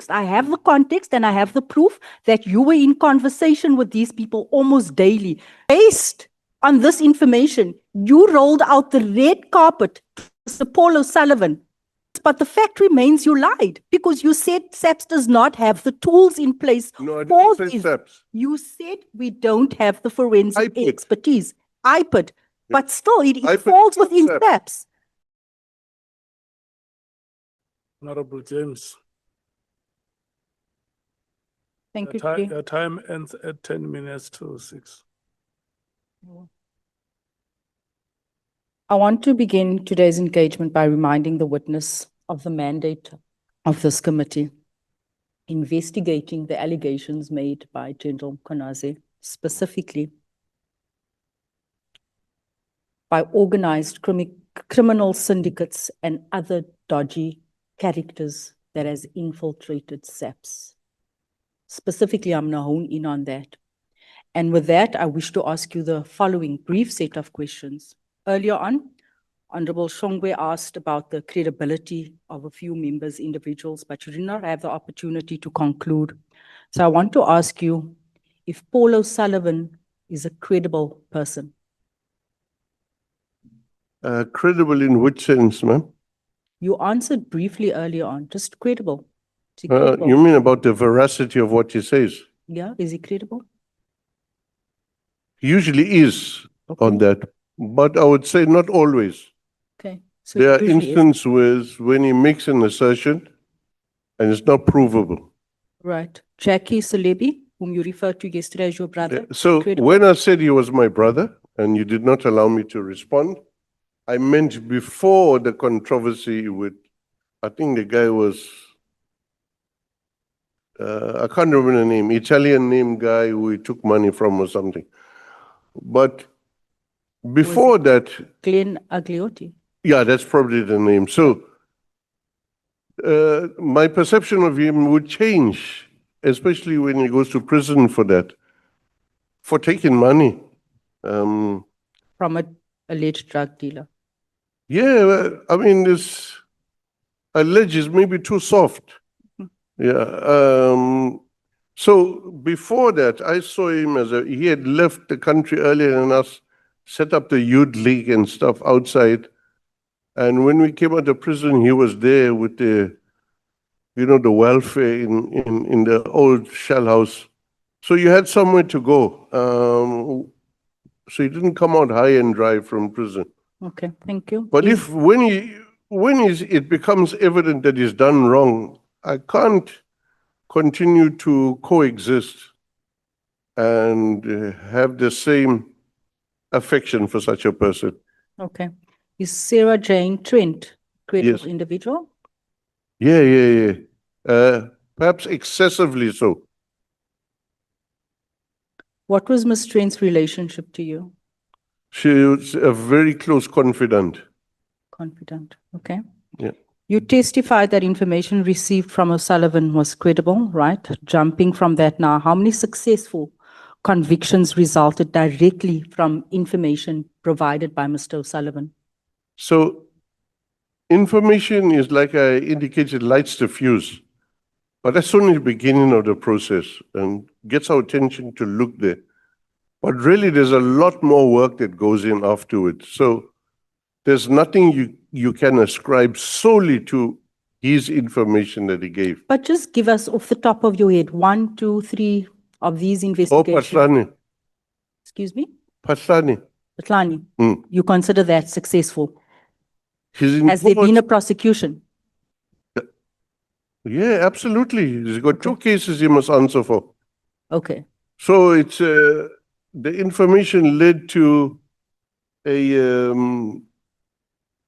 I have the context and I have the proof that you were in conversation with these people almost daily. Based on this information, you rolled out the red carpet to Mr. Paul O'Sullivan. But the fact remains you lied because you said SAPS does not have the tools in place. No, I for didn't say this. SAPS. You said we don't have the forensic IPID. expertise. IPID. But still, it IPID falls is not within SAPS. SAPS. Honorable James, Thank you, your Chair. time ends at 10 minutes to 6. I want to begin today's engagement by reminding the witness of the mandate of this committee, investigating the allegations made by General mkhwanazi, specifically by organized criminal syndicates and other dodgy characters that has infiltrated SAPS. Specifically, I'm going to hone in on that. And with that, I wish to ask you the following brief set of questions. Earlier on, Honorable Shongwe asked about the credibility of a few members, individuals, but you did not have the opportunity to conclude. So I want to ask you if Paul O'Sullivan is a credible person. Credible in which sense, ma'am? You answered briefly earlier on, just credible. Is he credible? You mean about the veracity of what he says? Yeah, is he credible? He usually is on Okay. that, but I would say not always. Okay. So There are he usually is. instances when he makes an assertion and it's not provable. Right. Jackie Salebi, whom you referred to yesterday as your brother. So credible. when I said he was my brother and you did not allow me to respond, I meant before the controversy with, I think the guy was, I can't remember the name, Italian name guy who he took money from or something. But before that, Glenn Agliotti. yeah, that's probably the name. So my perception of him would change, especially when he goes to prison for that, for taking money. From an alleged drug dealer. Yeah, well, I mean, this allege is maybe too soft. Yeah. So before that, I saw him as he had left the country earlier than us, set up the youth league and stuff outside. And when we came out of prison, he was there with the, the welfare in the old shell house. So you had somewhere to go. So he didn't come out high and dry from prison. Okay, thank you. But when it becomes evident that he's done wrong, I can't continue to coexist and have the same affection for such a person. Okay. Is Sarah Jane Trent a credible Yes. individual? Yeah. Perhaps excessively so. What was Ms. Trent's relationship to you? She was a very close confidant. Confident. Okay. Yeah. You testified that information received from O'Sullivan was credible, right? Jumping from that now, how many successful convictions resulted directly from information provided by Mr. O'Sullivan? So information is, like I indicated, lights the fuse. But that's only the beginning of the process and gets our attention to look there. But really, there's a lot more work that goes in afterwards. So there's nothing you can ascribe solely to his information that he gave. But just give us off the top of your head, 1, 2, 3 of these Oh, investigations. Patlani. Excuse me? Patlani. Patlani, Mm. you consider that successful? He's Has there been a involved. prosecution? Yeah, absolutely. He's got 2 cases he must answer for. Okay. So it's the information led to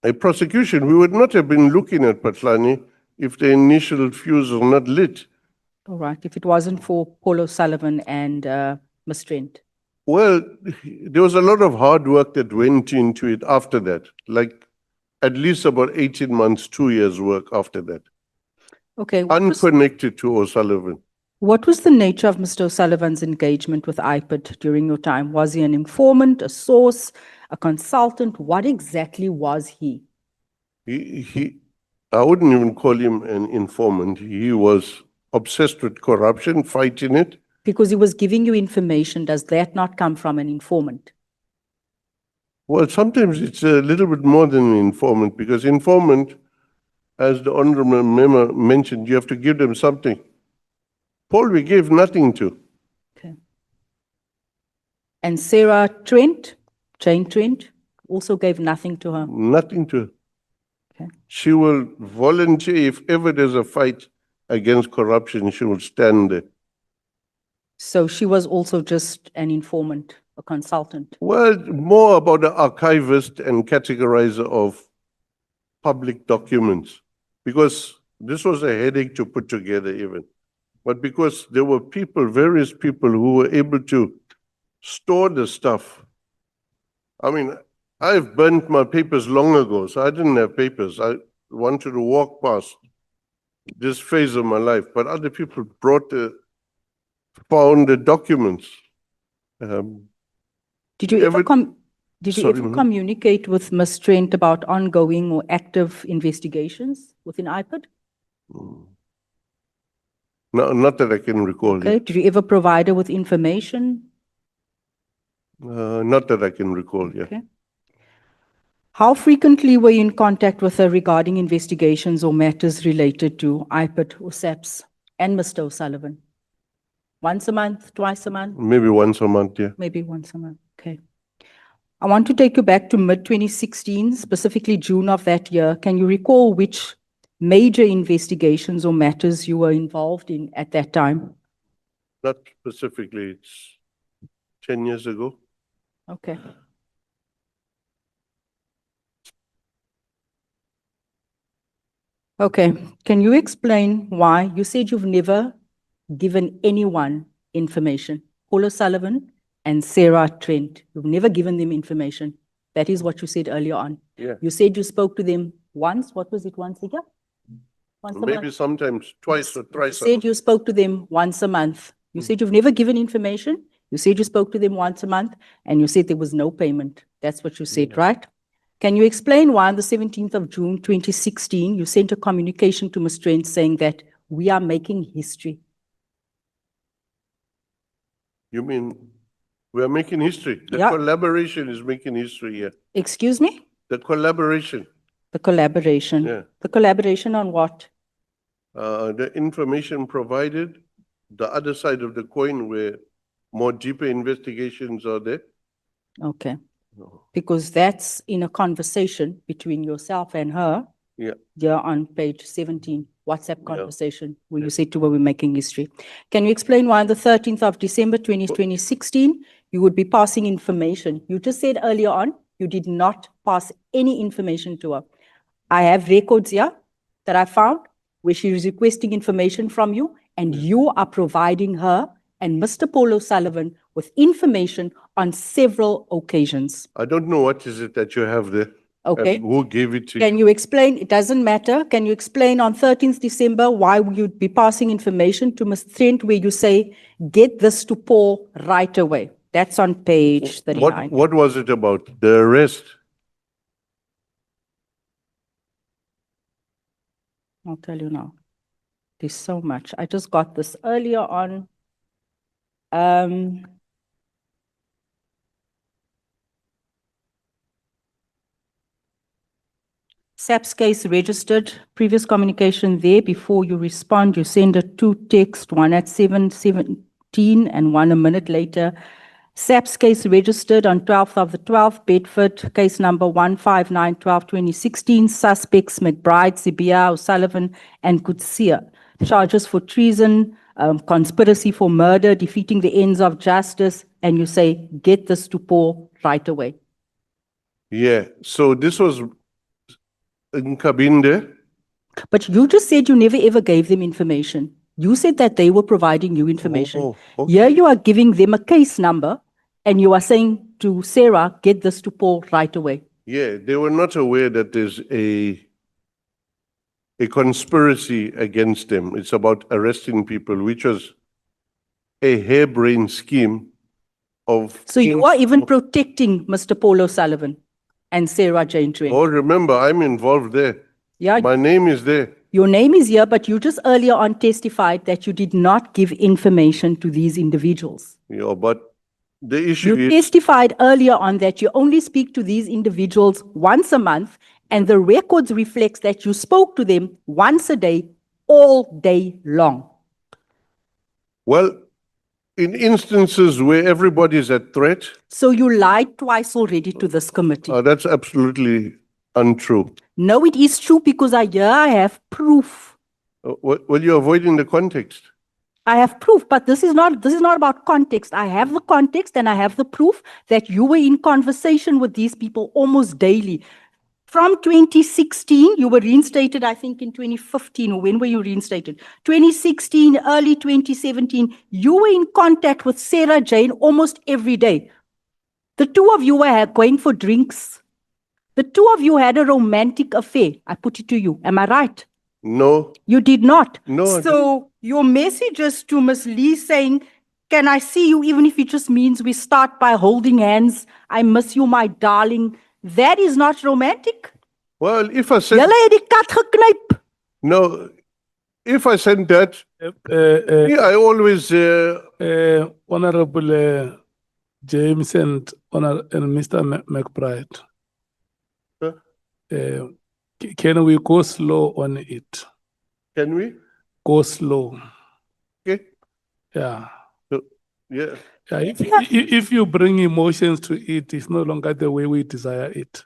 a prosecution. We would not have been looking at Patlani if the initial fuse was not lit. All right. If it wasn't for Paul O'Sullivan and Ms. Trent. Well, there was a lot of hard work that went into it after that, like at least about 18 months, 2 years work after that, Okay. unconnected to O'Sullivan. What was the nature of Mr. O'Sullivan's engagement with IPID during your time? Was he an informant, a source, a consultant? What exactly was he? I wouldn't even call him an informant. He was obsessed with corruption, fighting it. Because he was giving you information, does that not come from an informant? Well, sometimes it's a little bit more than an informant, because informant, as the honorable member mentioned, you have to give them something. Paul, we gave nothing to. Okay. And Sarah Trent, Jane Trent, also gave nothing to her. Nothing to. Okay. She will volunteer if ever there's a fight against corruption, she will stand there. So she was also just an informant, a consultant. Well, more about the archivist and categorizer of public documents, because this was a headache to put together even. But because there were people, various people who were able to store the stuff. I mean, I've burnt my papers long ago, so I didn't have papers. I wanted to walk past this phase of my life, but other people found the documents. Did you ever Sorry, ma'am. communicate with Ms. Trent about ongoing or active investigations within IPID? No, not that I can recall. Okay. Did you ever provide her with information? Not that I can recall, yeah. Okay. How frequently were you in contact with her regarding investigations or matters related to IPID or SAPS and Mr. O'Sullivan? Once a month, twice a month? Maybe once a month, yeah. Maybe once a month, okay. I want to take you back to mid-2016, specifically June of that year. Can you recall which major investigations or matters you were involved in at that time? Not specifically, it's 10 years ago. Okay. Okay, can you explain why you said you've never given anyone information? Paul O'Sullivan and Sarah Trent, you've never given them information. That is what you said earlier on. Yeah. You said you spoke to them once. What was it, once a year? Once a Maybe month? sometimes twice or You thrice. said you spoke to them once a month. You said you've never given information. You said you spoke to them once a month, and you said there was no payment. That's what you said, right? Can you explain why on the 17th of June, 2016, you sent a communication to Ms. Trent saying that we are making history? You mean we are making history? The Yeah. collaboration is making history here. Excuse me? The collaboration, The collaboration. yeah. The collaboration on what? The information provided, the other side of the coin where more deeper investigations are there. Okay. Because that's in a conversation between yourself and her. Yeah. Here on page 17, WhatsApp conversation, where you said to her, we're making history. Can you explain why on the 13th of December, 2016, you would be passing information? You just said earlier on, you did not pass any information to her. I have records here that I found where she is requesting information from you, and you are providing her and Mr. Paul O'Sullivan with information on several occasions. I don't know what is it that you have there. Okay. And who gave it to you? Can you explain? It doesn't matter. Can you explain on 13th December why you'd be passing information to Ms. Trent where you say, get this to Paul right away? That's on page 39. What was it about? The arrest? I'll tell you now. There's so much. I just got this earlier on. SAPS case registered, previous communication there. Before you respond, you send a two text, one at 7:17 and one a minute later. SAPS case registered on 12th of the 12th, Bedford, case number 159-12-2016, suspects McBride, Sibia, O'Sullivan, and Kutsia. Charges for treason, conspiracy for murder, defeating the ends of justice, and you say, get this to Paul right away. Yeah, so this was in Kabinde. But you just said you never ever gave them information. You said that they were providing you information. Oh, okay. Here you are giving them a case number, and you are saying to Sarah, get this to Paul right away. Yeah, they were not aware that there's a conspiracy against them. It's about arresting people, which was a harebrained scheme of... So you are even protecting Mr. Paul O'Sullivan and Sarah Jane Trent. Oh, remember, I'm involved there. Yeah, My name is there. Your name is here, but you just earlier on testified that you did not give information to these individuals. Yeah, but the issue You is, testified earlier on that you only speak to these individuals once a month, and the records reflects that you spoke to them once a day, all day long. well, in instances where everybody is at threat, So you lied twice already to this committee. that's absolutely untrue. No, it is true because I have proof. Well, you're avoiding the context. I have proof, but this is not about context. I have the context and I have the proof that you were in conversation with these people almost daily. From 2016, you were reinstated, I think, in 2015, or when were you reinstated? 2016, early 2017, you were in contact with Sarah Jane almost every day. The two of you were going for drinks. The two of you had a romantic affair. I put it to you. Am I right? No, You did not. No, I So your messages to Ms. Lee saying, can I see you, even if it just means we start by holding hands, I miss you, my darling, that is not romantic. well, if I said, Julle het die kat geknyp. no, if I said that, yeah, I always, Honorable James and Mr. McBride. Huh? Can we go slow on it? can we? Go slow. Okay, Yeah. yeah. Yeah, if you bring emotions to it, it's no longer the way we desire it.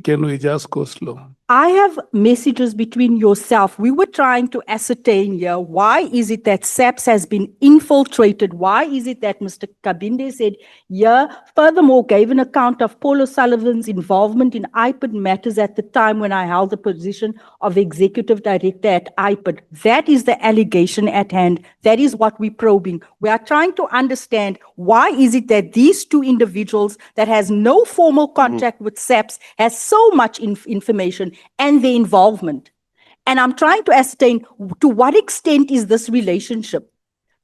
Can we just go slow? I have messages between yourself. We were trying to ascertain here, why is it that SAPS has been infiltrated? Why is it that Mr. Kabinde said, yeah, furthermore gave an account of Paul O'Sullivan's involvement in IPID matters at the time when I held the position of executive director at IPID. That is the allegation at hand. That is what we're probing. We are trying to understand why is it that these two individuals that has no formal contact with SAPS has so much information and their involvement. And I'm trying to ascertain to what extent is this relationship?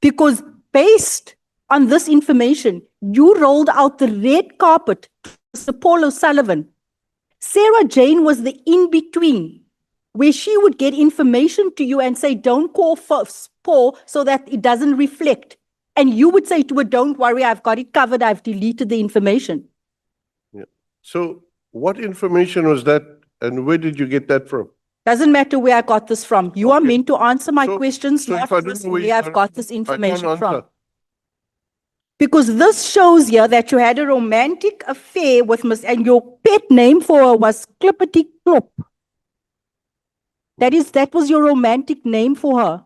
Because based on this information, you rolled out the red carpet to Mr. Paul O'Sullivan. Sarah Jane was the in-between, where she would get information to you and say, don't call for Paul so that it doesn't reflect. And you would say to her, don't worry, I've got it covered, I've deleted the information. Yeah. So what information was that and where did you get that from? Doesn't matter where I got this from. You are Okay. meant to answer my So- questions, so not if I don't just know where you where I've got- got this I can't information from. answer. Because this shows here that you had a romantic affair with Miss, and your pet name for her was Clippity Clop. That was your romantic name for her.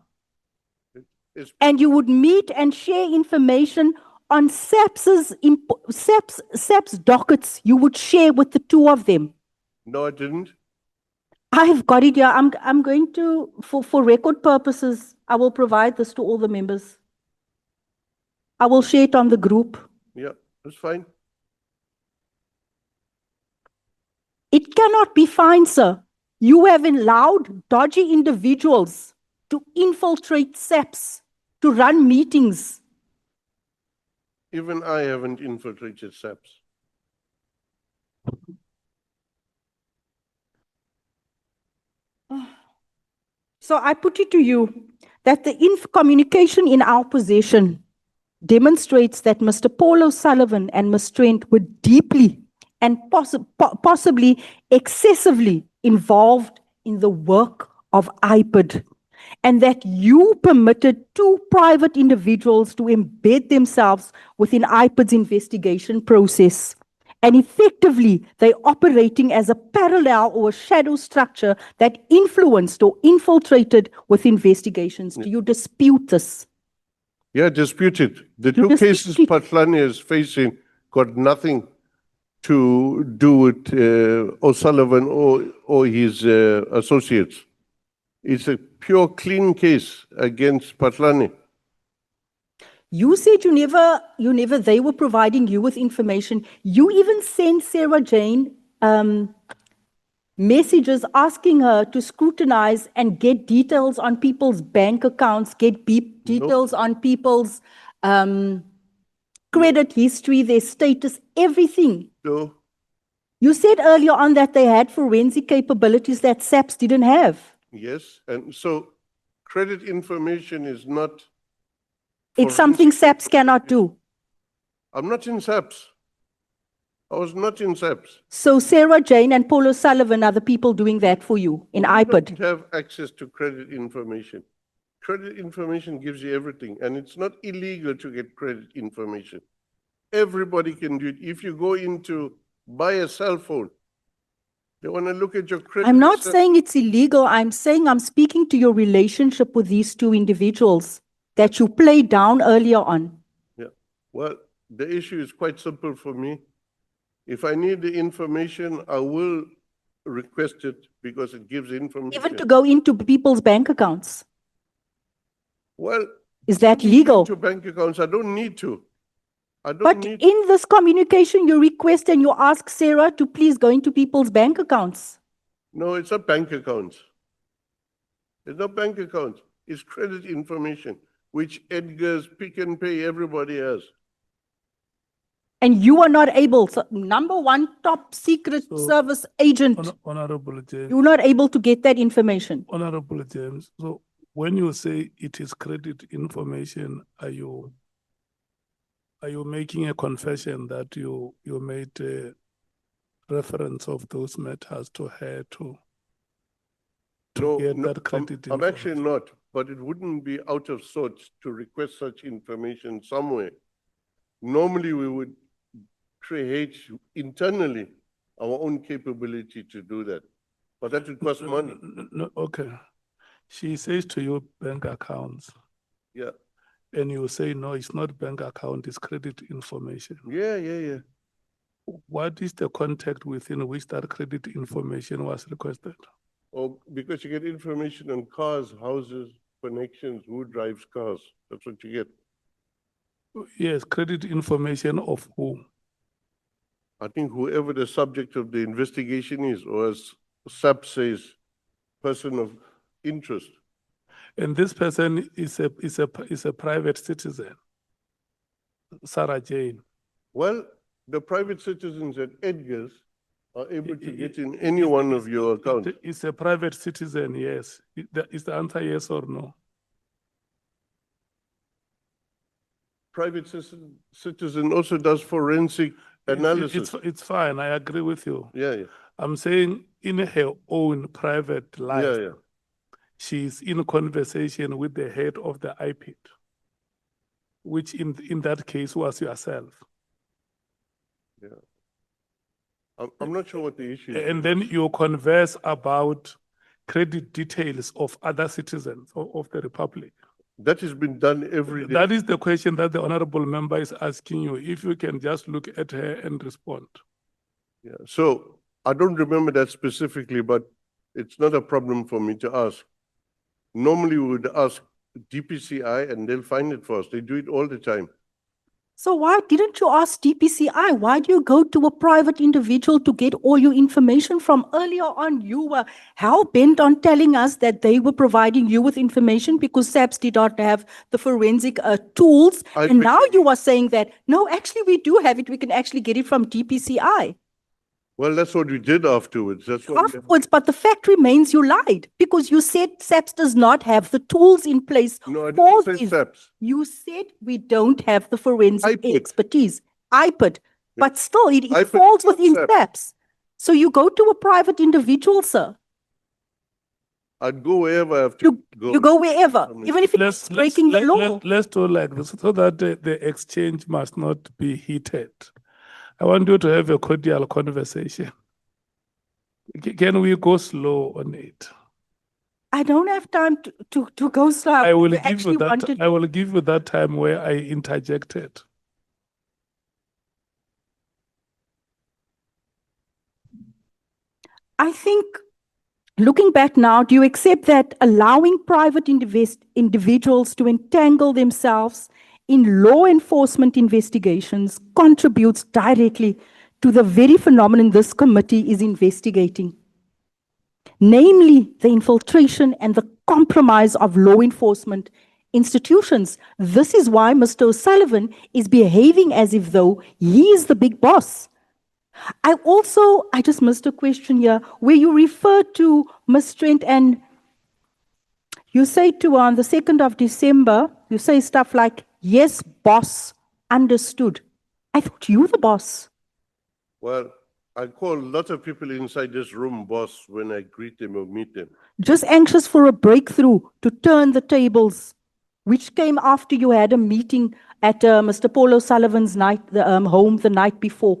It's- And you would meet and share information on SAPS's dockets. You would share with the two of them. No, I didn't. I've got it here. I'm going to, for record purposes, I will provide this to all the members. I will share it on the group. Yeah, that's fine. It cannot be fine, sir. You have allowed dodgy individuals to infiltrate SAPS, to run meetings. Even I haven't infiltrated SAPS. So I put it to you that the communication in our possession demonstrates that Mr. Paul O'Sullivan and Ms. Trent were deeply and possibly excessively involved in the work of IPID, and that you permitted two private individuals to embed themselves within IPID's investigation process. And effectively, they're operating as a parallel or a shadow structure that influenced or infiltrated with investigations. Do you dispute this? Yeah, disputed. The You two cases disputed. Patlani is facing got nothing to do with O'Sullivan or his associates. It's a pure clean case against Patlani. You said they were providing you with information. You even sent Sarah Jane messages asking her to scrutinize and get details on people's bank accounts, get details on people's credit history, their status, everything. So, You said earlier on that they had forensic capabilities that SAPS didn't have. Yes, and so credit information is not. It's something SAPS cannot do. I'm not in SAPS. I was not in SAPS. So Sarah Jane and Paul O'Sullivan are the people doing that for you in We IPID. don't have access to credit information. Credit information gives you everything, and it's not illegal to get credit information. Everybody can do it. If you go into buy a cell phone, they want to look at your credit. I'm not saying it's illegal. I'm saying I'm speaking to your relationship with these two individuals that you played down earlier on. Yeah. Well, the issue is quite simple for me. If I need the information, I will request it because it gives information. Even to go into people's bank accounts. Well, Is that legal? to bank accounts, I don't need to. I don't But need. in this communication, you request and you ask Sarah to please go into people's bank accounts. No, it's not bank accounts. It's not bank accounts. It's credit information, which Edgar's, Pick and Pay, everybody has. And you are not able, so number one top secret So, service agent, Honorable James, you're not able to get that information. Honorable James, so when you say it is credit information, are you making a confession that you made a reference of those matters to her to get that credit I'm actually information? not, but it wouldn't be out of sorts to request such information somewhere. Normally, we would create internally our own capability to do that, but that would cost money. No, okay. She says to you bank accounts, Yeah, and you say, no, it's not bank account, it's credit information. yeah. What is the context within which that credit information was requested? Or because you get information on cars, houses, connections, who drives cars. That's what you get. Yes, credit information of who? I think whoever the subject of the investigation is, or as SAP says, person of interest. And this person is a private citizen, Sarah Jane. Well, the private citizens at Edgar's are able to get in any one of your accounts. It's a private citizen, yes. Is the answer yes or no? Private citizen also does forensic analysis. It's fine, I agree with you. Yeah. I'm saying in her own private life, Yeah. she's in conversation with the head of the IPID, which in that case was yourself. Yeah. I'm not sure what the issue is. And then you converse about credit details of other citizens of the Republic. That has been done every day. That is the question that the honorable member is asking you, if you can just look at her and respond. Yeah. So I don't remember that specifically, but it's not a problem for me to ask. Normally we would ask DPCI and they'll find it for us. They do it all the time. So why didn't you ask DPCI? Why do you go to a private individual to get all your information from? Earlier on, you were hell-bent on telling us that they were providing you with information because SAPS did not have the forensic tools. And now you are saying that, no, actually we do have it. We can actually get it from DPCI. Well, that's what we did afterwards. That's what Afterwards, but the fact remains you lied because you said SAPS does not have the tools in place. No, I for didn't say these. SAPS. You said we don't have the forensic IPID. expertise. IPID. But still, it IPID falls is not within SAPS. SAPS. So you go to a private individual, sir. I'd go wherever I have to go. You go wherever, even if it's breaking the law. Let's do like this so that the exchange must not be heated. I want you to have a cordial conversation. Can we go slow on it? I don't have time to go slow. I will You give you actually that. wanted- I will give you that time where I interjected. I think, looking back now, do you accept that allowing private individuals to entangle themselves in law enforcement investigations contributes directly to the very phenomenon this committee is investigating? Namely, the infiltration and the compromise of law enforcement institutions. This is why Mr. O'Sullivan is behaving as if though he is the big boss. I just missed a question here where you refer to Ms. Trent and You say to her on the 2nd of December, you say stuff like, yes, boss, understood. I thought you were the boss. Well, I call a lot of people inside this room boss when I greet them or meet them. Just anxious for a breakthrough to turn the tables, which came after you had a meeting at Mr. Paul O'Sullivan's home the night before.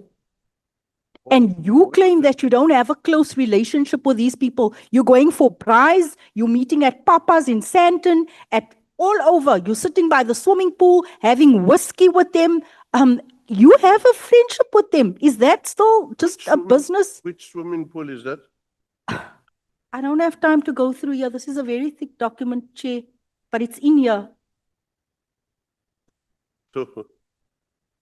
And you claim that you don't have a close relationship with these people. You're going for prize, you're meeting at Papa's in Sandton, at all over. You're sitting by the swimming pool, having whiskey with them. You have a friendship with them. Is that still just a business? Which swimming pool is that? I don't have time to go through here. This is a very thick document, Chair, but it's in here. So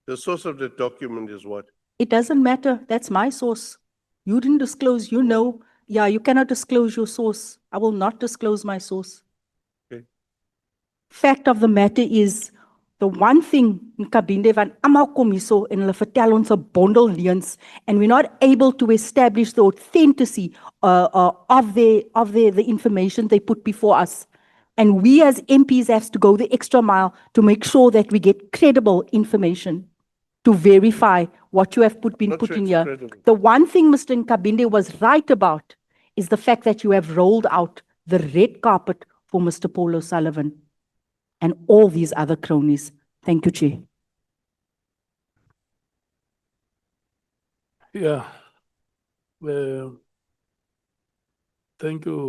the source of the document is what? It doesn't matter. That's my source. You didn't disclose, you know. Yeah, you cannot disclose your source. I will not disclose my source. Okay. Fact of the matter is, the one thing in Kabinde van almal kom hierso en hulle vertel ons 'n bondel leuns and we're not able to establish the authenticity of the information they put before us. And we as MPs have to go the extra mile to make sure that we get credible information to verify what you have been Not put sure in it's here. credible. The one thing Mr. Nkabinde was right about is the fact that you have rolled out the red carpet for Mr. Paul O'Sullivan and all these other cronies. Thank you, Chair. Yeah. Thank you.